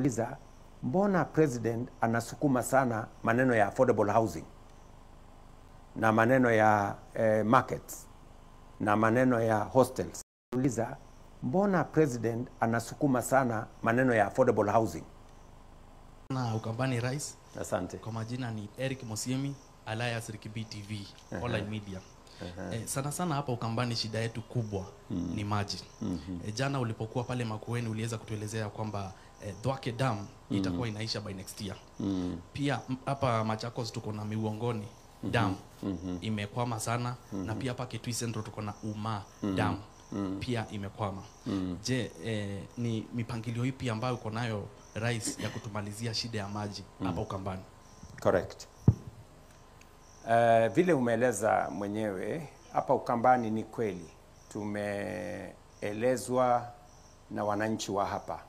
Uliza, mbona president anasukuma sana maneno ya affordable housing na maneno ya markets na maneno ya hostels? Uliza, mbona president anasukuma sana maneno ya affordable housing? Na Ukambani Rais. Asante. Kwa majina ni Eric Mosiemi, Alliance Rikibi TV, online media. Sana sana hapa Ukambani shida yetu kubwa ni maji. Jana ulipokuwa pale Makueni uliweza kutuelezea kwamba Thwake Dam itakuwa inaisha by next year. Pia hapa Machakos tuko na Miuongoni Dam imekwama sana, na pia hapa Kitui Central tuko na Uma Dam pia imekwama. Je, ni mipangilio ipi ambayo uko nayo Rais ya kutumalizia shida ya maji hapa Ukambani? Correct. Vile umeeleza mwenyewe hapa Ukambani ni kweli tumeelezwa na wananchi wa hapa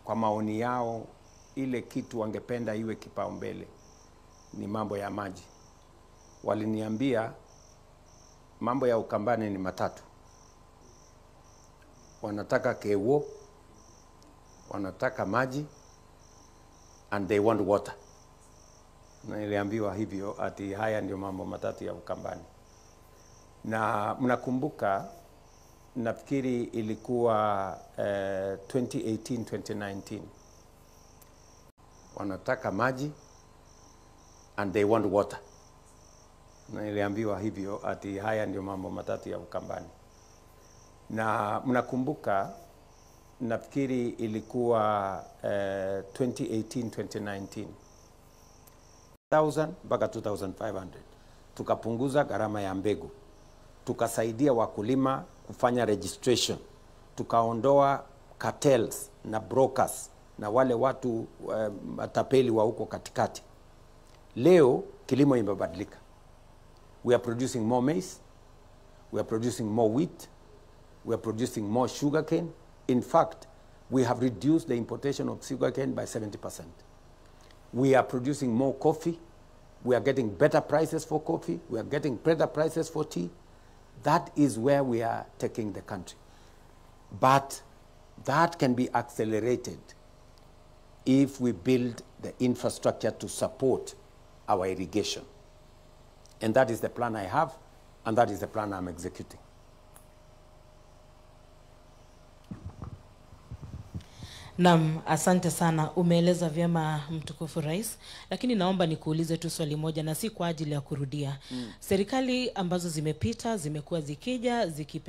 kwa maoni yao, ile kitu wangependa iwe kipaumbele ni mambo ya maji. Waliniambia mambo ya Ukambani ni matatu: wanataka kewo, wanataka maji, and they want water. Na niliambiwa hivyo ati haya ndio mambo matatu ya Ukambani. Na mnakumbuka, nafikiri ilikuwa 2018-2019, wanataka maji and they want water. Na niliambiwa hivyo ati haya ndio mambo matatu ya Ukambani. Na mnakumbuka, nafikiri ilikuwa 2018-2019, 1000 mpaka 2500, tukapunguza gharama ya mbegu, tukasaidia wakulima kufanya registration, tukaondoa cartels na brokers na wale watu matapeli wa huko katikati. Leo kilimo imebadilika. We are producing more maize, we are producing more wheat, we are producing more sugarcane. In fact, we have reduced the importation of sugarcane by 70%. We are producing more coffee. We are getting better prices for coffee. We are getting better prices for tea. That is where we are taking the country. But that can be accelerated if we build the infrastructure to support our irrigation. And that is the plan I have, and that is the plan I'm executing. Naam, asante sana. Umeeleza vyema mtukufu Rais, lakini naomba nikuulize tu swali moja, na si kwa ajili ya kurudia. Serikali ambazo zimepita zimekuwa zikija zikipe